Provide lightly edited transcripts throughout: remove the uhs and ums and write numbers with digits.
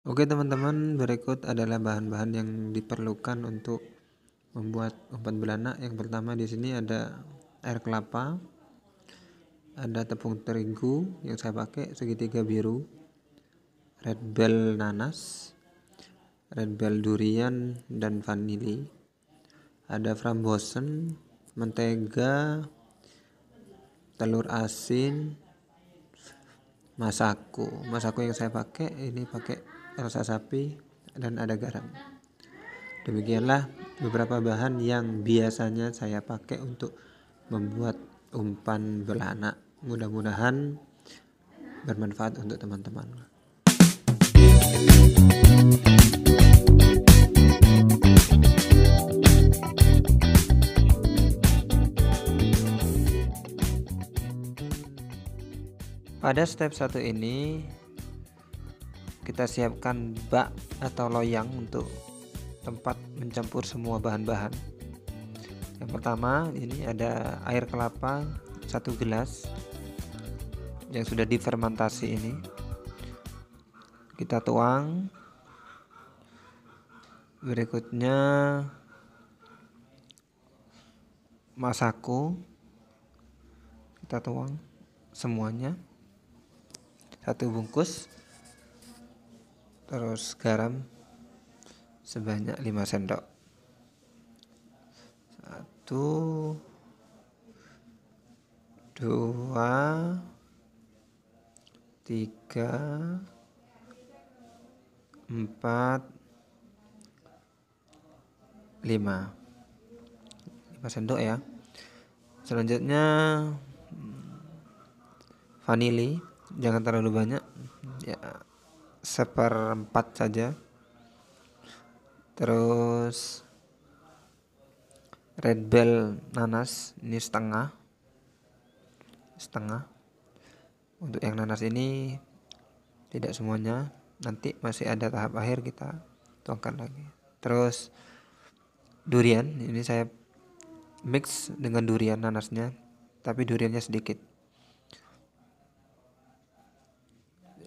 Oke teman-teman, berikut adalah bahan-bahan yang diperlukan untuk membuat umpan belanak. Yang pertama di sini ada air kelapa, ada tepung terigu yang saya pakai segitiga biru, red bell nanas, red bell durian dan vanili, ada frambozen, mentega, telur asin, masako yang saya pakai ini pakai rasa sapi, dan ada garam. Demikianlah beberapa bahan yang biasanya saya pakai untuk membuat umpan belanak. Mudah-mudahan bermanfaat untuk teman-teman. Pada step 1 ini kita siapkan bak atau loyang untuk tempat mencampur semua bahan-bahan. Yang pertama ini ada air kelapa 1 gelas yang sudah difermentasi ini. Kita tuang. Berikutnya masako. Kita tuang semuanya 1 bungkus. Terus garam sebanyak 5 sendok. 1, 2, 3, 4, 5 sendok ya. Selanjutnya vanili, jangan terlalu banyak ya, 1/4 saja. Terus red bell nanas ini setengah. Untuk yang nanas ini tidak semuanya, nanti masih ada tahap akhir kita tuangkan lagi. Terus durian, ini saya mix dengan durian nanasnya, tapi duriannya sedikit.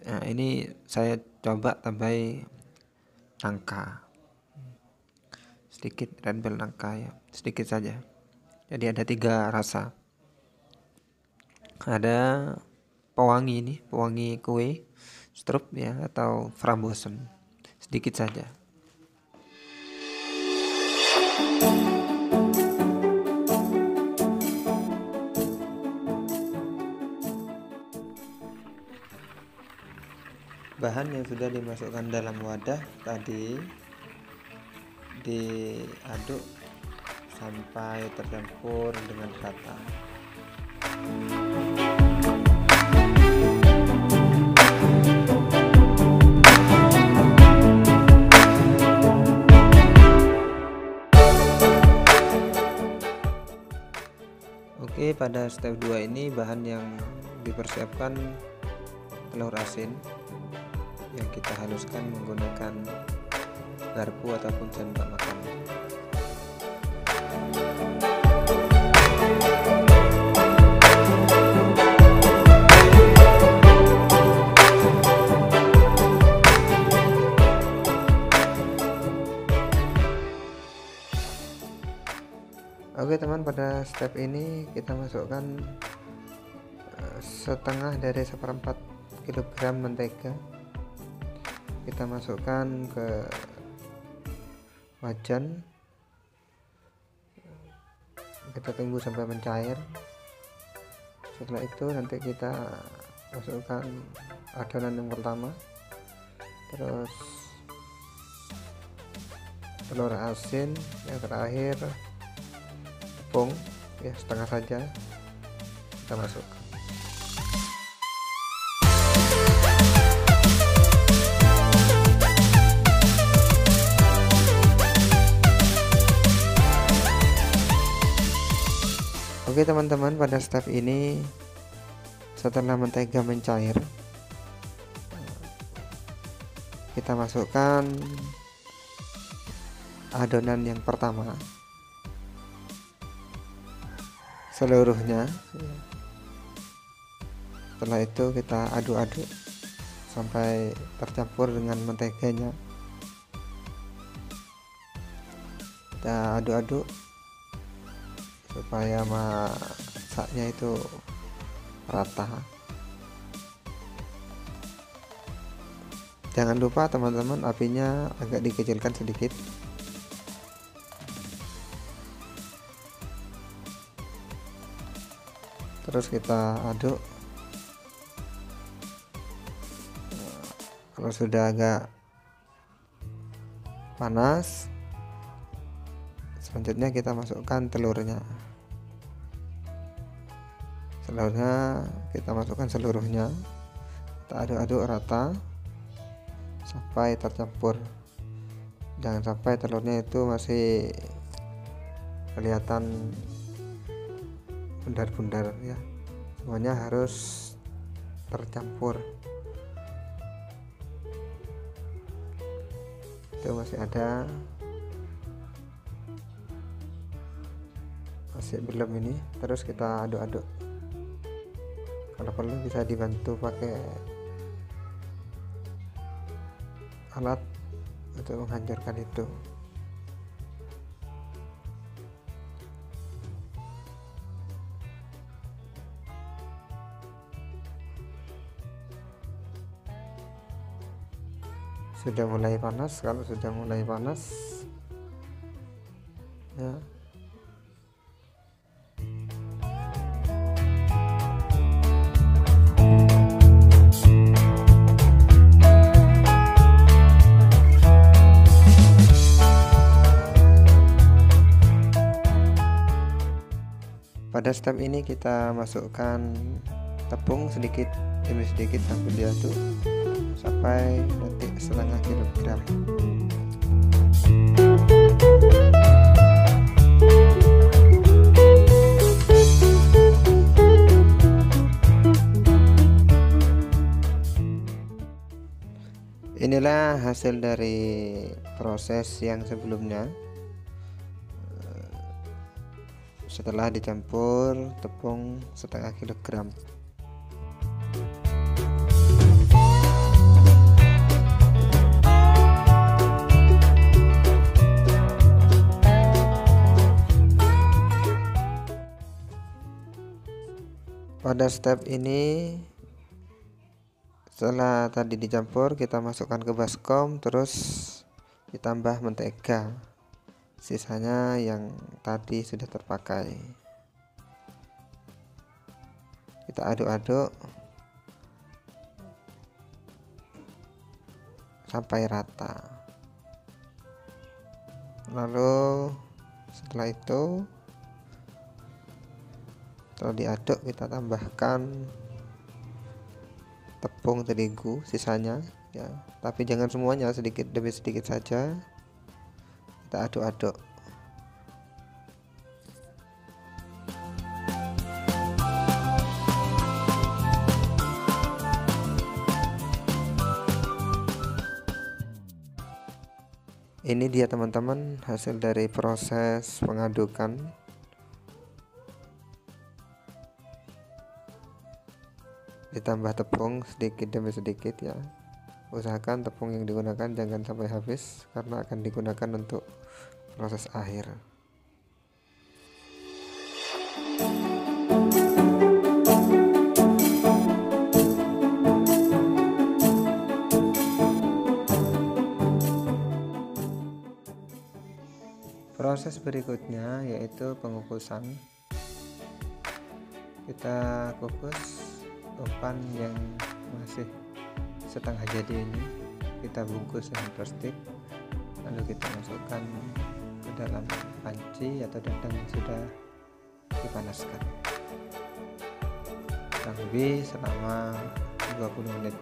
Nah, ini saya coba tambahin nangka sedikit, red bell nangka ya, sedikit saja. Jadi ada 3 rasa. Ada pewangi, ini pewangi kue, strup ya, atau frambozen, sedikit saja. Bahan yang sudah dimasukkan dalam wadah tadi diaduk sampai tercampur dengan rata. Oke, pada step 2 ini bahan yang dipersiapkan telur asin yang kita haluskan menggunakan garpu ataupun sendok makan. Oke teman, pada step ini kita masukkan setengah dari 1/4 kg mentega. Kita masukkan ke wajan, kita tunggu sampai mencair. Setelah itu nanti kita masukkan adonan yang pertama, terus telur asin, yang terakhir tepung ya, setengah saja kita masukkan. Oke teman-teman, pada step ini setelah mentega mencair, kita masukkan adonan yang pertama seluruhnya. Setelah itu kita aduk-aduk sampai tercampur dengan menteganya. Kita aduk-aduk supaya masaknya itu rata. Jangan lupa teman-teman, apinya agak dikecilkan sedikit. Terus kita aduk. Kalau sudah agak panas, selanjutnya kita masukkan telurnya. Kita masukkan seluruhnya. Kita aduk-aduk rata sampai tercampur. Jangan sampai telurnya itu masih kelihatan bundar-bundar ya. Semuanya harus tercampur. Itu masih ada, masih belum ini. Terus kita aduk-aduk. Kalau perlu bisa dibantu pakai alat untuk menghancurkan itu. Sudah mulai panas. Kalau sudah mulai panas ya, pada step ini kita masukkan tepung sedikit demi sedikit sambil diaduk sampai nanti setengah kilogram. Inilah hasil dari proses yang sebelumnya. Setelah dicampur tepung setengah kilogram. Pada step ini, setelah tadi dicampur, kita masukkan ke baskom, terus ditambah mentega. Sisanya yang tadi sudah terpakai. Kita aduk-aduk sampai rata. Lalu setelah itu, setelah diaduk, kita tambahkan tepung terigu sisanya ya, tapi jangan semuanya, sedikit demi sedikit saja. Kita aduk-aduk. Ini dia teman-teman hasil dari proses pengadukan. Ditambah tepung sedikit demi sedikit ya. Usahakan tepung yang digunakan jangan sampai habis karena akan digunakan untuk proses akhir. Proses berikutnya yaitu pengukusan. Kita kukus umpan yang masih setengah jadi ini, kita bungkus dengan plastik, lalu kita masukkan ke dalam panci atau dandang yang sudah dipanaskan kurang lebih selama 20 menit.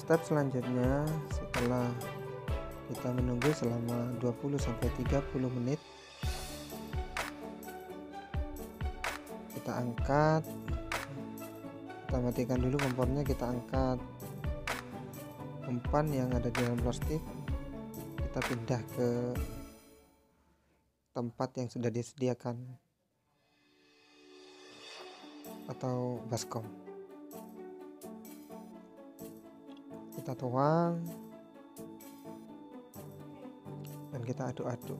Step selanjutnya, setelah kita menunggu selama 20-30 menit, kita angkat, Kita matikan dulu kompornya, kita angkat umpan yang ada di dalam plastik, kita pindah ke tempat yang sudah disediakan atau baskom. Kita tuang dan kita aduk-aduk.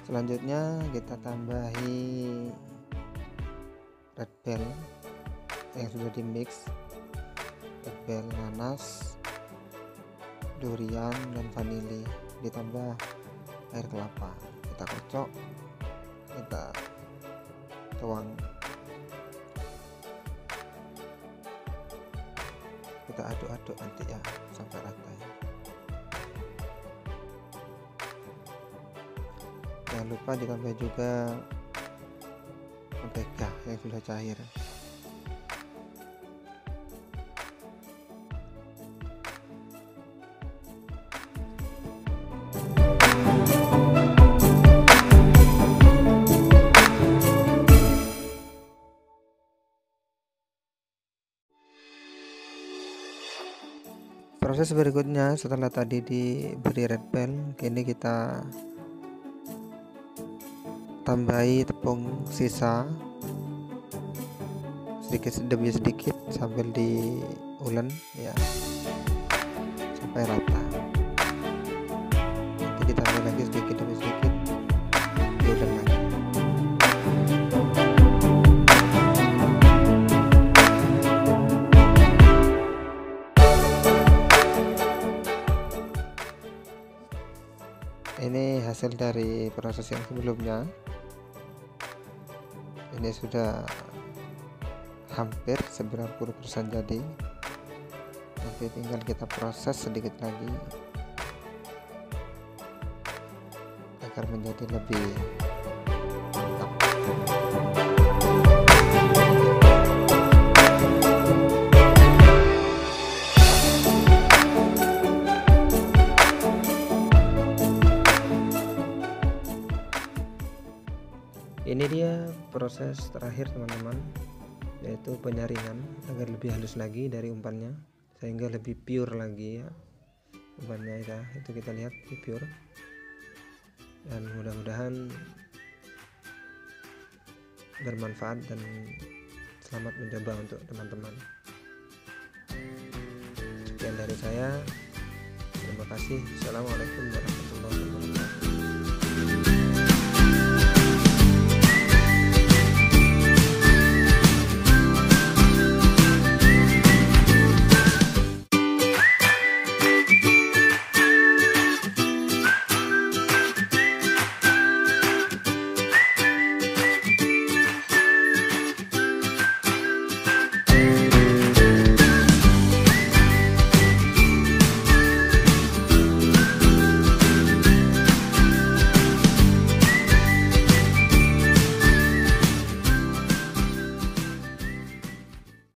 Selanjutnya kita tambahi red bell yang sudah di mix, red bell nanas, durian dan vanili, ditambah air kelapa. Kita kocok, kita tuang, kita aduk-aduk nanti ya sampai rata ya. Jangan lupa ditambah juga mentega yang sudah cair. Proses berikutnya setelah tadi diberi red bell, kini kita tambahi tepung sisa sedikit demi sedikit sambil diulen ya sampai rata. Nanti kita tambah lagi sedikit demi sedikit, diulen lagi. Ini hasil dari proses yang sebelumnya. Ini sudah hampir 90% jadi. Nanti tinggal kita proses sedikit lagi agar menjadi lebih mantap. Ini dia proses terakhir teman-teman, yaitu penyaringan agar lebih halus lagi dari umpannya sehingga lebih pure lagi ya umpannya ya. Itu kita lihat lebih pure, dan mudah-mudahan bermanfaat dan selamat mencoba untuk teman-teman. Sekian dari saya, terima kasih. Assalamualaikum warahmatullahi wabarakatuh.